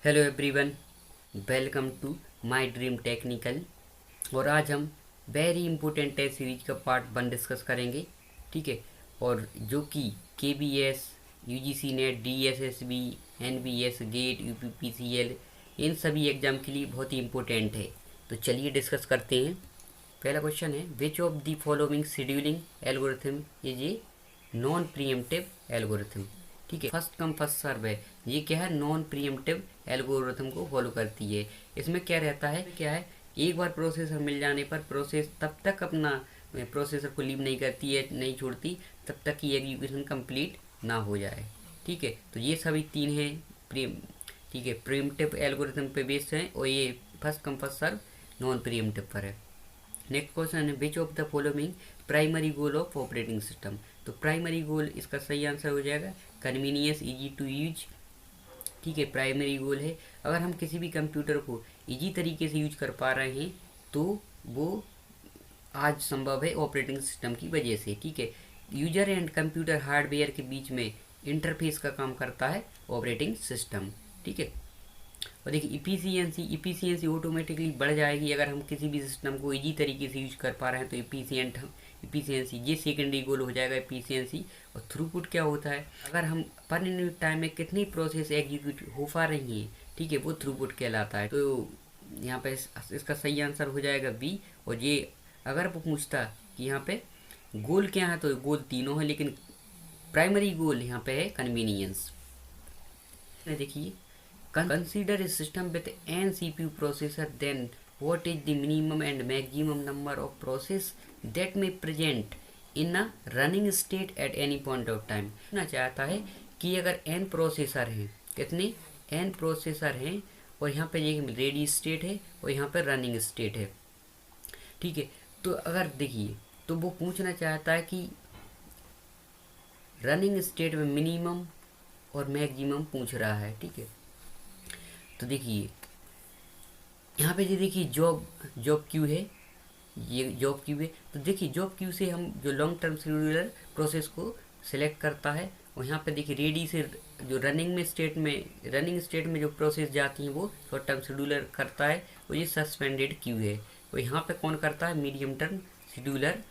Hello everyone, welcome to my dream technical. और आज हम वेरी इंपॉर्टेंट टेस्ट सीरीज का पार्ट 1 डिस्कस करेंगे। ठीक है। और जो कि K B S, U G C NET, D S S B, N B S, GATE, U P P C L, इन सभी एग्ज़ाम के लिए बहुत ही इम्पोर्टेंट है। तो चलिए डिस्कस करते हैं। पहला क्वेश्चन है, which of the following scheduling algorithm is a non pre-emptive algorithm. ठीक है, फर्स्ट कम फर्स्ट सर्व है। ये क्या है, नॉन प्रीएम्प्टिव एल्गोरिथम को फॉलो करती है। इसमें क्या रहता है, क्या है, एक बार प्रोसेसर मिल जाने पर प्रोसेस तब तक अपना प्रोसेसर को लीव नहीं करती है, नहीं छोड़ती तब तक कि एग्जीक्यूशन कंप्लीट ना हो जाए। ठीक है, तो ये सभी तीन हैं प्रीम ठीक है, प्रीएम्प्टिव एल्गोरिथम पे बेस्ड हैं, और ये first come first serve non preemptive पर है। नेक्स्ट क्वेश्चन है, which of the following primary goal of operating system. तो प्राइमरी गोल, इसका सही आंसर हो जाएगा कन्वीनियंस, इजी टू यूज। ठीक है, प्राइमरी गोल है। अगर हम किसी भी कंप्यूटर को इजी तरीके से यूज कर पा रहे हैं तो वो आज संभव है ऑपरेटिंग सिस्टम की वजह से। ठीक है, यूजर एंड कंप्यूटर हार्डवेयर के बीच में इंटरफेस का काम करता है ऑपरेटिंग सिस्टम। ठीक है, और देखिए इफिशियंसी ऑटोमेटिकली बढ़ जाएगी अगर हम किसी भी सिस्टम को इजी तरीके से यूज कर पा रहे हैं। तो इफिशियंसी ये सेकेंडरी गोल हो जाएगा, इफिशियंसी। और थ्रूपुट क्या होता है, अगर हम पर यूनिट टाइम में कितनी प्रोसेस एग्जीक्यूट हो पा रही हैं, ठीक है, वो थ्रूपुट कहलाता है। तो यहाँ पे इसका सही आंसर हो जाएगा बी। और ये अगर वो पूछता कि यहाँ पे गोल क्या है, तो गोल तीनों है, लेकिन प्राइमरी गोल यहाँ पे है कन्वीनियंस। देखिए, consider a system with n CPU processor, then what is the minimum and maximum number of process that may present in a running state at any point of time। ना चाहता है कि अगर n processor हैं, कितने n processor हैं, और यहाँ पे ये रेडी स्टेट है और यहाँ पे रनिंग स्टेट है। ठीक है, तो अगर देखिए, तो वो पूछना चाहता है कि रनिंग स्टेट में मिनिमम और मैक्सिमम पूछ रहा है। ठीक है, तो देखिए यहाँ पे, ये देखिए जॉब जॉब क्यू है, ये जॉब क्यू है। तो देखिए जॉब क्यू से हम जो लॉन्ग टर्म शेड्यूलर प्रोसेस को सिलेक्ट करता है, और यहाँ पे देखिए रेडी से जो रनिंग स्टेट में जो प्रोसेस जाती हैं वो शॉर्ट टर्म शेड्यूलर करता है, और ये सस्पेंडेड क्यू है। और यहाँ पे कौन करता है, मीडियम टर्म शेड्यूलर।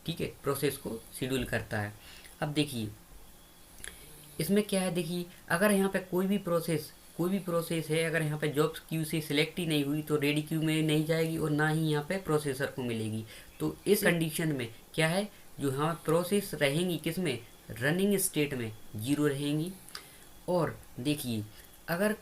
ठीक है, प्रोसेस को शेड्यूल करता है। अब देखिए इसमें क्या है, देखिए अगर यहाँ पे कोई भी प्रोसेस है, अगर यहाँ पे जॉब्स क्यू से सिलेक्ट ही नहीं हुई तो रेडी क्यू में नहीं जाएगी, और ना ही यहाँ पे प्रोसेसर को मिलेगी। तो इस कंडीशन में क्या है, जो यहाँ प्रोसेस रहेंगी किस में, रनिंग स्टेट में 0 रहेंगी। और देखिए अगर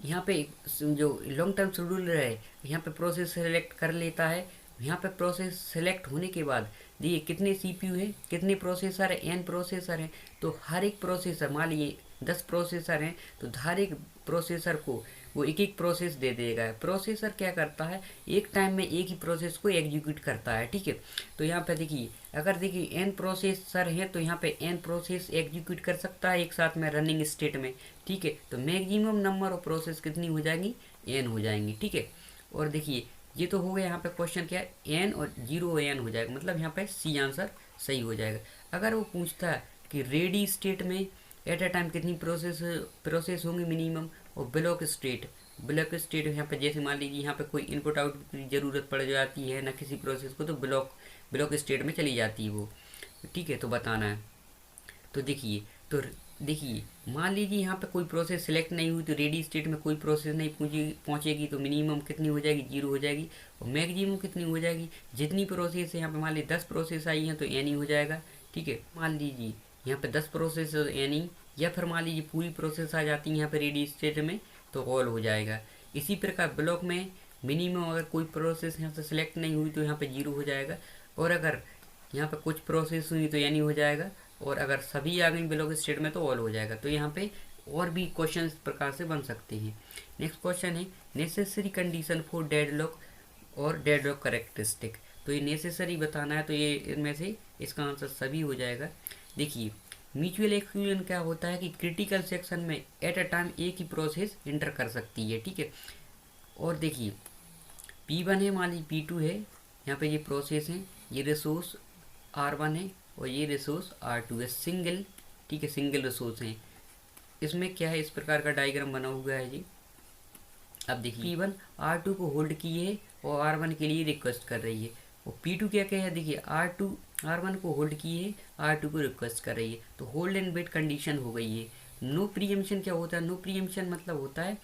यहाँ पे जो लॉन्ग टर्म शेड्यूलर है, यहाँ पे प्रोसेस सेलेक्ट कर लेता है। यहाँ पे प्रोसेस सेलेक्ट होने के बाद देखिए कितने सीपीयू है, कितने प्रोसेसर है, एन प्रोसेसर है। तो हर एक प्रोसेसर, मान लीजिए 10 प्रोसेसर हैं, तो हर एक प्रोसेसर को वो एक एक प्रोसेस दे देगा। प्रोसेसर क्या करता है, एक टाइम में एक ही प्रोसेस को एग्जीक्यूट करता है। ठीक है, तो यहाँ पे देखिए अगर देखिए एन प्रोसेसर है तो यहाँ पे एन प्रोसेस एग्जीक्यूट कर सकता है एक साथ में रनिंग स्टेट में। ठीक है, तो मैक्सिमम नंबर ऑफ प्रोसेस कितनी हो जाएंगी, एन हो जाएंगी। ठीक है, और देखिए ये तो हो गया, यहाँ पे क्वेश्चन क्या है, एन और 0 एन हो जाएगा, मतलब यहाँ पे सी आंसर सही हो जाएगा। अगर वो पूछता है कि रेडी स्टेट में एट अ टाइम कितनी प्रोसेस होंगी मिनिमम, और ब्लॉक स्टेट यहाँ पे जैसे मान लीजिए यहाँ पे कोई इनपुट आउटपुट की ज़रूरत पड़ जाती है ना किसी प्रोसेस को, तो ब्लॉक स्टेट में चली जाती है वो। ठीक है, तो बताना है। तो देखिए मान लीजिए यहाँ पे कोई प्रोसेस सिलेक्ट नहीं हुई, तो रेडी स्टेट में कोई प्रोसेस नहीं पहुँचेगी, तो मिनिमम कितनी हो जाएगी, 0 हो जाएगी। और मैक्सिमम कितनी हो जाएगी, जितनी प्रोसेस है यहाँ पे मान लीजिए 10 प्रोसेस आई हैं तो एन ही हो जाएगा। ठीक है, मान लीजिए यहाँ पे 10 प्रोसेस एन ही, या फिर मान लीजिए पूरी प्रोसेस आ जाती है यहाँ पे रेडी स्टेट में, तो ऑल हो जाएगा। इसी प्रकार ब्लॉक में मिनिमम अगर कोई प्रोसेस यहाँ से सिलेक्ट नहीं हुई तो यहाँ पे 0 हो जाएगा, और अगर यहाँ पे कुछ प्रोसेस हुई तो यानी हो जाएगा, और अगर सभी आ गई ब्लॉक स्टेट में तो ऑल हो जाएगा। तो यहाँ पे और भी क्वेश्चन इस प्रकार से बन सकते हैं। नेक्स्ट क्वेश्चन है, नेसेसरी कंडीशन फॉर डेडलॉक और डेडलॉक करेक्टरिस्टिक। तो ये नेसेसरी बताना है, तो ये इनमें से इसका आंसर सभी हो जाएगा। देखिए म्यूचुअल एक्सक्लूजन क्या होता है कि क्रिटिकल सेक्शन में एट अ टाइम एक ही प्रोसेस इंटर कर सकती है। ठीक है, और देखिए P1 है, मान लीजिए P2 है, यहाँ पे ये प्रोसेस है, ये रिसोर्स R1 है और ये रिसोर्स R2 है, सिंगल। ठीक है, सिंगल रिसोर्स है। इसमें क्या है, इस प्रकार का डायग्राम बना हुआ है जी। अब देखिए P1 R2 को होल्ड किए है और R1 के लिए रिक्वेस्ट कर रही है, और P2 क्या क्या है, देखिए R2 R1 को होल्ड किए है, R2 को रिक्वेस्ट कर रही है, तो होल्ड एंड वेट कंडीशन हो गई है। नो प्रीएम्पशन क्या होता है, नो प्रीएम्पशन मतलब होता है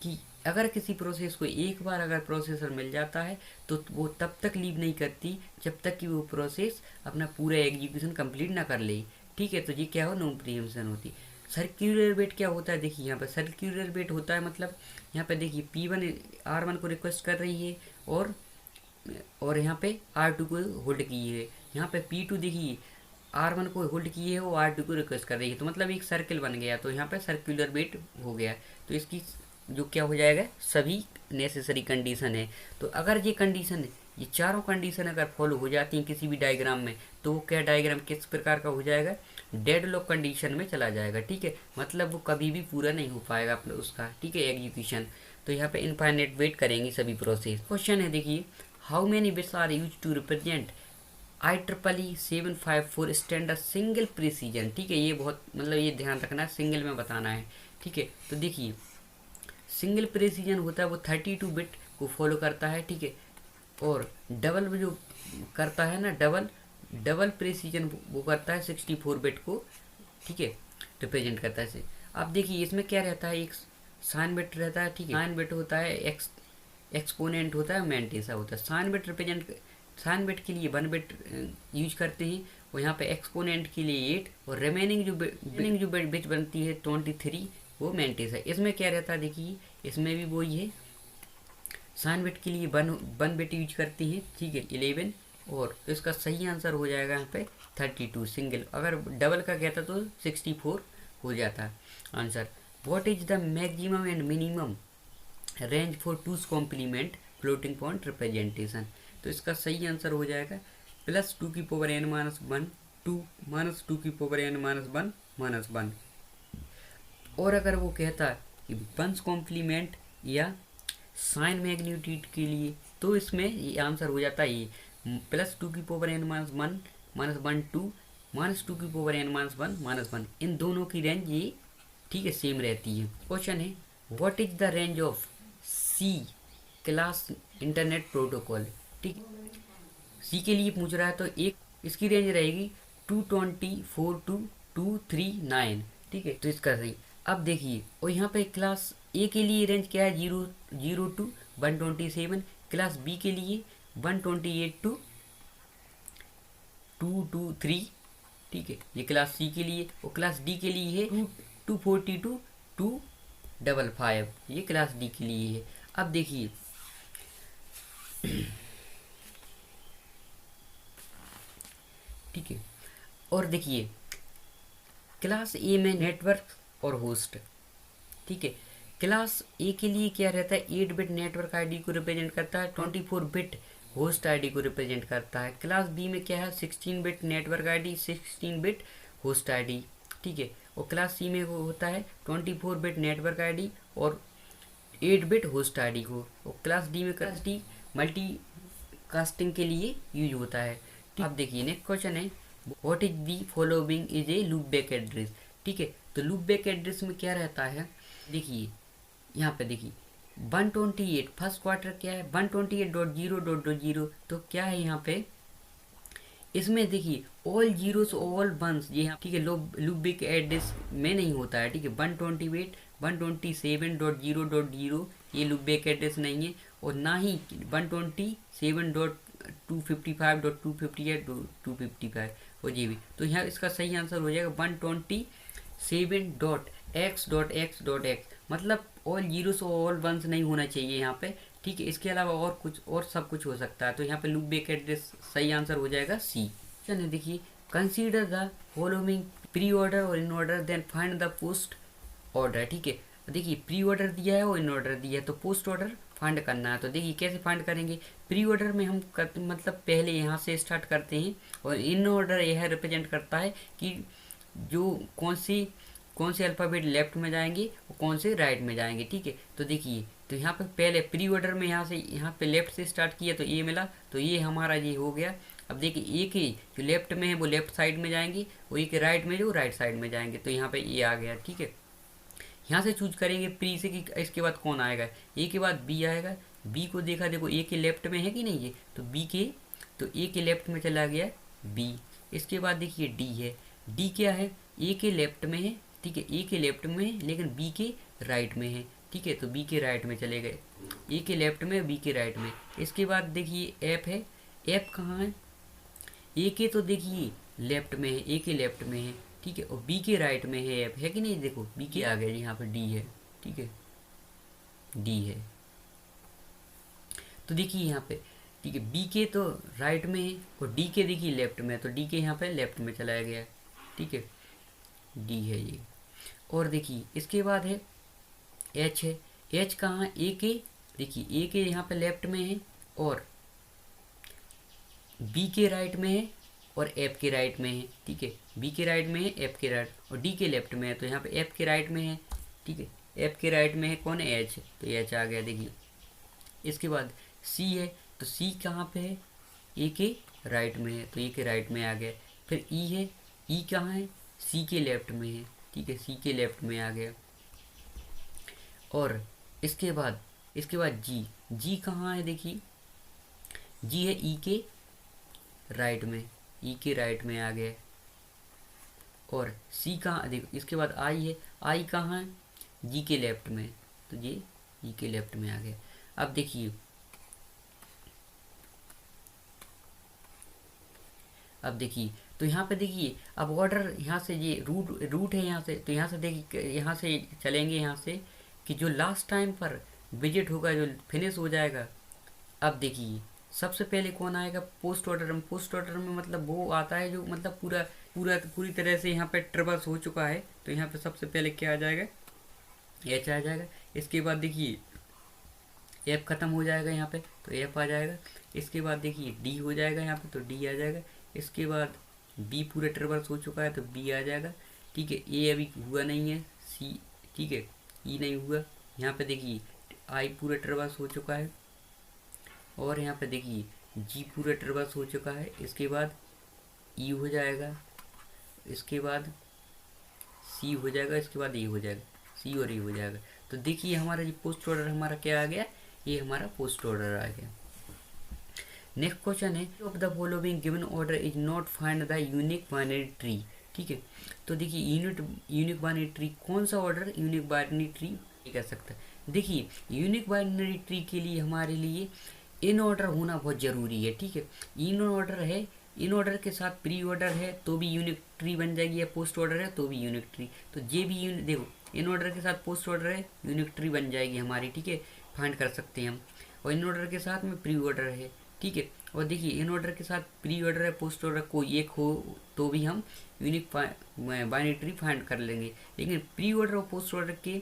कि अगर किसी प्रोसेस को एक बार अगर प्रोसेसर मिल जाता है तो वो तब तक लीव नहीं करती जब तक कि वो प्रोसेस अपना पूरा एग्जीक्यूशन कंप्लीट ना कर ले, ठीक है। तो ये क्या हो, नो प्रीएम्पशन होती। सर्क्यूलर वेट क्या होता है, देखिए यहाँ पर सर्क्यूलर वेट होता है मतलब यहाँ पे देखिए P1 R1 को रिक्वेस्ट कर रही है और यहाँ पे R2 को होल्ड की है। यहाँ पे P2 देखिए R1 को होल्ड किए है और R2 को रिक्वेस्ट कर रही है, तो मतलब एक सर्किल बन गया, तो यहाँ पे सर्कुलर वेट हो गया। तो इसकी जो क्या हो जाएगा, सभी नेसेसरी कंडीशन है। तो अगर ये कंडीशन ये चारों कंडीशन अगर फॉलो हो जाती हैं किसी भी डायग्राम में, तो वो क्या डायग्राम किस प्रकार का हो जाएगा, डेडलॉक कंडीशन में चला जाएगा, ठीक है। मतलब वो कभी भी पूरा नहीं हो पाएगा अपना उसका, ठीक है, एग्जीक्यूशन। तो यहाँ पे इनफाइनाइट वेट करेंगी सभी प्रोसेस। क्वेश्चन है देखिए, how many bits are use to represent IEEE 754 standard single precision, ठीक है। ये बहुत मतलब ये ध्यान रखना है, सिंगल में बताना है, ठीक है। तो देखिए सिंगल प्रिसीजन होता है वो 32 बिट को फॉलो करता है, ठीक है। और डबल जो करता है ना, डबल प्रिसीजन वो करता है 64 बिट को, ठीक है, रिप्रेजेंट करता है। अब देखिए इसमें क्या रहता है, एक साइन बिट रहता है, ठीक है। साइन बिट होता है एक्सपोनेंट होता है, मैंटेसा होता है। साइन बिट के लिए 1 बिट यूज करते हैं, और यहाँ पे एक्सपोनेंट के लिए 8, और रिमेनिंग जो बिट बनती है 23 वो मैंटेसा है। इसमें क्या रहता है, देखिए इसमें भी वही है, साइन बिट के लिए वन बिट यूज करती हैं, ठीक है, 11, और इसका सही आंसर हो जाएगा यहाँ पे 32 सिंगल। अगर डबल का कहता तो 64 हो जाता आंसर। What is the maximum and minimum range for two's complement floating point representation, तो इसका सही आंसर हो जाएगा +2 की पावर n - 1 2 -2 की पावर n - 1 -1। और अगर वो कहता कि वंस कॉम्प्लीमेंट या साइन मैग्नीट्यूड के लिए, तो इसमें ये आंसर हो जाता है ये +2 की पावर n - 1 -1 2 -2 की पावर n - 1 -1। इन दोनों की रेंज ये, ठीक है, सेम रहती है। क्वेश्चन है, what is the range of C class internet protocol, ठीक है। C के लिए पूछ रहा है, तो एक इसकी रेंज रहेगी 224 to 239, ठीक है। तो इसका सही। अब देखिए, और यहाँ पे क्लास A के लिए रेंज क्या है, 0 to 127, क्लास B के लिए 128 to 223, ठीक है, ये क्लास C के लिए। और क्लास D के लिए है 240 to 255, ये क्लास D के लिए है। अब देखिए ठीक है, और देखिए क्लास ए में नेटवर्क और होस्ट, ठीक है। क्लास ए के लिए क्या रहता है, 8 बिट नेटवर्क आईडी को रिप्रेजेंट करता है, 24 बिट होस्ट आईडी को रिप्रेजेंट करता है। क्लास बी में क्या है, 16 bit network ID, 16 bit host ID, ठीक है। और क्लास सी में वो होता है 24 बिट नेटवर्क आईडी और 8 बिट होस्ट आईडी को। और क्लास डी में क्लास डी मल्टी कास्टिंग के लिए यूज होता है। अब देखिए नेक्स्ट क्वेश्चन है, what is the following is a loop back address, ठीक है। तो लूप बैक एड्रेस में क्या रहता है, देखिए यहाँ पे देखिए 128 फर्स्ट क्वार्टर क्या है, 128.0.0, तो क्या है यहाँ पे, इसमें देखिए ऑल जीरोस ऑल वंस, ये यहाँ, ठीक है, लूप बैक एड्रेस में नहीं होता है, ठीक है। 128 127.0.0 ये लूप बैक एड्रेस नहीं है, और ना ही 127.255.258.255 और ये भी। तो यहाँ इसका सही आंसर हो जाएगा 127.x.x.x, मतलब ऑल जीरोस ऑल वंस नहीं होना चाहिए यहाँ पे, ठीक है। इसके अलावा और कुछ और सब कुछ हो सकता है, तो यहाँ पे लूप बैक एड्रेस सही आंसर हो जाएगा सी। चलिए देखिए, consider the following preorder और inorder then find the postorder, ठीक है। देखिए प्री ऑर्डर दिया है और इन ऑर्डर दिया है, तो पोस्ट ऑर्डर फाइंड करना है। तो देखिए कैसे फाइंड करेंगे, प्री ऑर्डर में हम करते मतलब पहले यहाँ से स्टार्ट करते हैं, और इन ऑर्डर यह रिप्रेजेंट करता है कि जो कौन से अल्फ़ाबेट लेफ्ट में जाएंगे और कौन से राइट में जाएंगे, ठीक है। तो देखिए, तो यहाँ पे पहले प्री ऑर्डर में यहाँ पे लेफ्ट से स्टार्ट किया तो ये मिला, तो ये हमारा ये हो गया। अब देखिए एक ही जो लेफ्ट में है वो लेफ्ट साइड में जाएंगे, और एक राइट में जो राइट साइड में जाएंगे, तो यहाँ पे ये आ गया, ठीक है। यहाँ से चूज करेंगे प्री से कि इसके बाद कौन आएगा, ए के बाद बी आएगा। बी को देखा, देखो ए के लेफ्ट में है कि नहीं है, तो ए के लेफ्ट में चला गया बी। इसके बाद देखिए डी है, डी क्या है, ए के लेफ्ट में है, ठीक है, ए के लेफ्ट में है लेकिन बी के राइट में है, ठीक है, तो बी के राइट में चले गए, ए के लेफ्ट में बी के राइट में। इसके बाद देखिए एफ है, एफ कहाँ है, ए के तो देखिए लेफ्ट में है, ए के लेफ्ट में है, ठीक है, और बी के राइट में है एफ, है कि नहीं, देखो बी के आ गया, यहाँ पर डी है, ठीक है, डी है। तो देखिए यहाँ पे, ठीक है, बी के तो राइट में है और डी के देखिए लेफ्ट में है, तो डी के यहाँ पे लेफ्ट में चलाया गया, ठीक है, डी है ये। और देखिए इसके बाद है एच है, एच कहाँ है, ए के, देखिए ए के यहाँ पे लेफ्ट में है और बी के राइट में है और एफ के राइट में है, ठीक है, बी के राइट में है, एफ के राइट, और डी के लेफ्ट में है, तो यहाँ पे एफ के राइट में है, ठीक है, एफ के राइट में है कौन है, एच, तो एच आ गया देखिए। इसके बाद सी है, तो सी कहाँ पे है, ए के राइट में है, तो ए के राइट में आ गया। फिर ई है, ई कहाँ है, सी के लेफ्ट में है, ठीक है, सी के लेफ्ट में आ गया। और इसके बाद जी, जी कहाँ है, देखिए जी है ई के राइट में, ई के राइट में आ गया। और सी कहाँ, देखो इसके बाद आई है, आई कहाँ है, जी के लेफ्ट में, तो ये जी के लेफ्ट में आ गया। अब देखिए, तो यहाँ पे देखिए अब ऑर्डर यहाँ से ये रूट है यहाँ से, तो यहाँ से देखिए, यहाँ से चलेंगे यहाँ से कि जो लास्ट टाइम पर विजिट होगा जो फिनिश हो जाएगा। अब देखिए सबसे पहले कौन आएगा, पोस्ट ऑर्डर में, पोस्ट ऑर्डर में मतलब वो आता है जो मतलब पूरी तरह से यहाँ पे ट्रेवर्स हो चुका है, तो यहाँ पे सबसे पहले क्या आ जाएगा, एच आ जाएगा। इसके बाद देखिए एफ खत्म हो जाएगा यहाँ पे, तो एफ आ जाएगा। इसके बाद देखिए डी हो जाएगा यहाँ पे, तो डी आ जाएगा। इसके बाद बी पूरा ट्रेवर्स हो चुका है, तो बी आ जाएगा, ठीक है, ए अभी हुआ नहीं है, सी, ठीक है, ई नहीं हुआ। यहाँ पे देखिए आई पूरा ट्रेवर्स हो चुका है, और यहाँ पे देखिए जी पूरा ट्रेवर्स हो चुका है। इसके बाद ई हो जाएगा, इसके बाद सी हो जाएगा, इसके बाद ए हो जाएगा, सी और ए हो जाएगा। तो देखिए हमारा जो पोस्ट ऑर्डर हमारा क्या आ गया, ये हमारा पोस्ट ऑर्डर आ गया। नेक्स्ट क्वेश्चन है, of the following given order is not find the unique binary tree, ठीक है। तो देखिए यूनिक बाइनरी ट्री, कौन सा ऑर्डर यूनिक बाइनरी ट्री कह सकता है। देखिए यूनिक बाइनरी ट्री के लिए हमारे लिए इन ऑर्डर होना बहुत ज़रूरी है, ठीक है। इन ऑर्डर है, इन ऑर्डर के साथ प्री ऑर्डर है तो भी यूनिक ट्री बन जाएगी, या पोस्ट ऑर्डर है तो भी यूनिक ट्री, तो ये भी देखो इन ऑर्डर के साथ पोस्ट ऑर्डर है, यूनिक ट्री बन जाएगी हमारी, ठीक है, फाइंड कर सकते हैं हम। और इन ऑर्डर के साथ में प्री ऑर्डर है, ठीक है, और देखिए इन ऑर्डर के साथ प्री ऑर्डर है, पोस्ट ऑर्डर कोई एक हो तो भी हम यूनिक बाइनरी ट्री फाइंड कर लेंगे, लेकिन प्री ऑर्डर और पोस्ट ऑर्डर के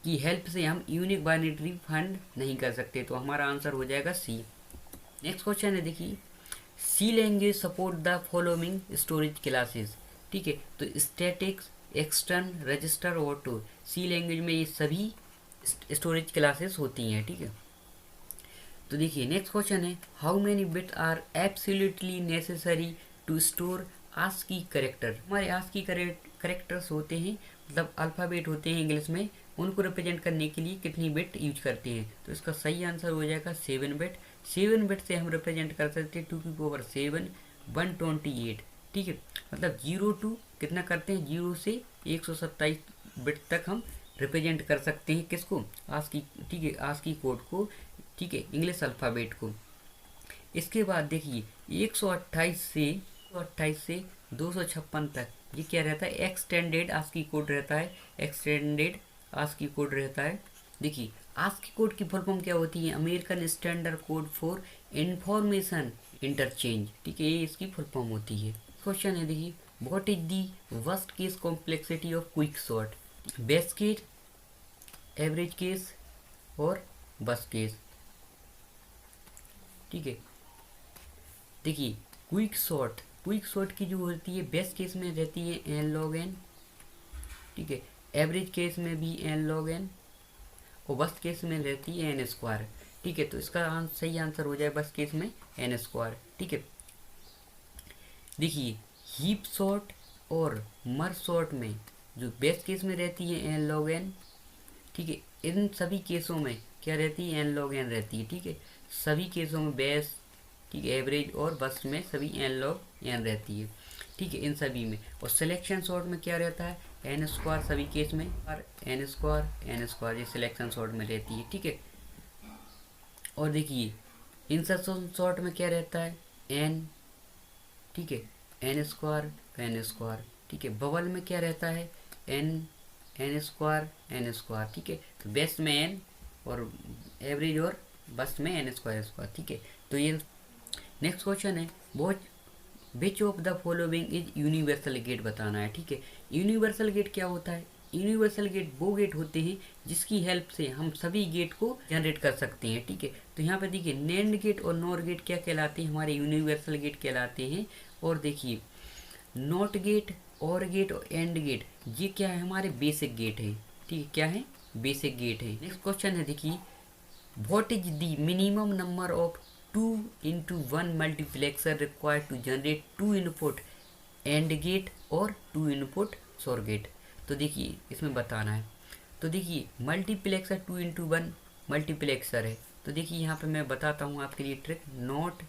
की हेल्प से हम यूनिक बाइनरी ट्री फाइंड नहीं कर सकते, तो हमारा आंसर हो जाएगा सी। नेक्स्ट क्वेश्चन है, देखिए C language support the following storage classes, ठीक है। तो statics, extern, register, auto, C language में ये सभी स्टोरेज क्लासेस होती हैं, ठीक है। तो देखिए नेक्स्ट क्वेश्चन है, how many bit are absolutely necessary to store ASCII character. हमारे आस्की कैरेक्टर्स होते हैं, मतलब अल्फ़ाबेट होते हैं इंग्लिश में, उनको रिप्रेजेंट करने के लिए कितनी बिट यूज करते हैं, तो इसका सही आंसर हो जाएगा 7 बिट। 7 बिट से हम रिप्रेजेंट कर सकते हैं 2⁻7 128, ठीक है, मतलब 0 to कितना करते हैं, 0 से 127 बिट तक हम रिप्रेजेंट कर सकते हैं किसको, आस्की, ठीक है, आस्की कोड को, ठीक है, इंग्लिश अल्फ़ाबेट को। इसके बाद देखिए 128 से 256 तक ये क्या रहता है, एक्सटेंडेड आस्की कोड रहता है, एक्सटेंडेड आस्की कोड रहता है। देखिए आस्की कोड की फुल फॉर्म क्या होती है, American standard code for information interchange, ठीक है, ये इसकी फुल फॉर्म होती है। क्वेश्चन है, देखिए what is the worst case complexity of quick sort, best case, average case और बस केस, ठीक है। देखिए क्विक सॉर्ट की जो होती है बेस्ट केस में रहती है n log n, ठीक है, एवरेज केस में भी n log n, और बस केस में रहती है n स्क्वायर, ठीक है। तो इसका सही आंसर हो जाए बस केस में n स्क्वायर, ठीक है। देखिए हीप सॉर्ट और मर्ज सॉर्ट में जो बेस्ट केस में रहती है n log n, ठीक है। इन सभी केसों में क्या रहती है, एन लॉग एन रहती है, ठीक है। सभी केसों में बेस, ठीक है, एवरेज और बस में सभी एन लॉग एन रहती है, ठीक है, इन सभी में। और सिलेक्शन सॉर्ट में क्या रहता है, एन स्क्वायर सभी केस में, और एन स्क्वायर ये सिलेक्शन सॉर्ट में रहती है, ठीक है। और देखिए इंसर्शन सॉर्ट में क्या रहता है, एन, ठीक है, एन स्क्वायर, ठीक है। बबल में क्या रहता है, एन एन स्क्वायर, ठीक है। तो बेस्ट में एन और एवरेज और बस में एन स्क्वायर, ठीक है। तो ये नेक्स्ट क्वेश्चन है, बहुत which of the following is universal gate बताना है, ठीक है। यूनिवर्सल गेट क्या होता है, यूनिवर्सल गेट वो गेट होते हैं जिसकी हेल्प से हम सभी गेट को जनरेट कर सकते हैं, ठीक है। तो यहाँ पे देखिए नैंड गेट और नॉर गेट क्या कहलाते हैं, हमारे यूनिवर्सल गेट कहलाते हैं। और देखिए नॉट गेट, और गेट और एंड गेट ये क्या है, हमारे बेसिक गेट है, ठीक है, क्या है, बेसिक गेट है। नेक्स्ट क्वेश्चन है देखिए, what is the minimum number of 2:1 multiplexer required to generate 2 input and gate और 2 इनपुट सॉर गेट। तो देखिए इसमें बताना है, तो देखिए मल्टीप्लेक्सर 2:1 मल्टीप्लेक्सर है। तो देखिए यहाँ पे मैं बताता हूँ आपके लिए ट्रिक, नॉट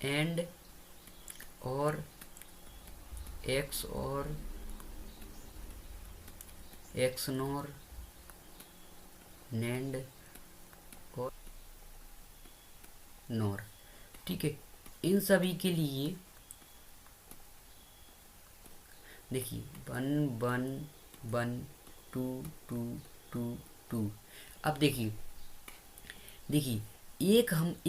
एंड और एक्स और एक्स नॉर नैंड और नॉर, ठीक है। इन सभी के लिए देखिए 1 1 1 2 2 2 2। अब देखिए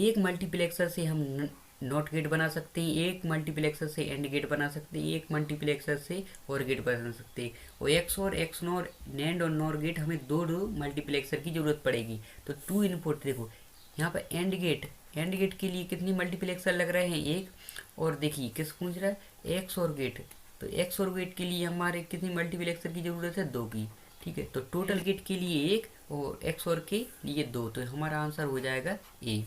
एक मल्टीप्लेक्सर से हम नॉट गेट बना सकते हैं, एक मल्टीप्लेक्सर से एंड गेट बना सकते हैं, एक मल्टीप्लेक्सर से और गेट बना सकते हैं। और एक्स नॉर नैंड और नॉर गेट हमें दो मल्टीप्लेक्सर की जरूरत पड़ेगी। तो 2 इनपुट देखो यहाँ पर एंड गेट के लिए कितनी मल्टीप्लेक्सर लग रहे हैं, एक। और देखिए किस पूछ रहा है, एक्स और गेट। तो एक्स और गेट के लिए हमारे कितनी मल्टीप्लेक्सर की ज़रूरत है, 2 की, ठीक है। तो टोटल गेट के लिए 1 और एक्स और के लिए 2, तो हमारा आंसर हो जाएगा ए।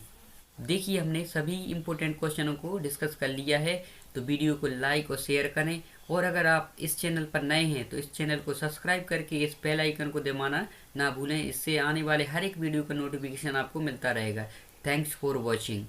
देखिए हमने सभी इम्पोर्टेंट क्वेश्चनों को डिस्कस कर लिया है। तो वीडियो को लाइक और शेयर करें, और अगर आप इस चैनल पर नए हैं तो इस चैनल को सब्सक्राइब करके इस बेल आइकन को दबाना ना भूलें, इससे आने वाले हर एक वीडियो का नोटिफिकेशन आपको मिलता रहेगा। Thanks for watching.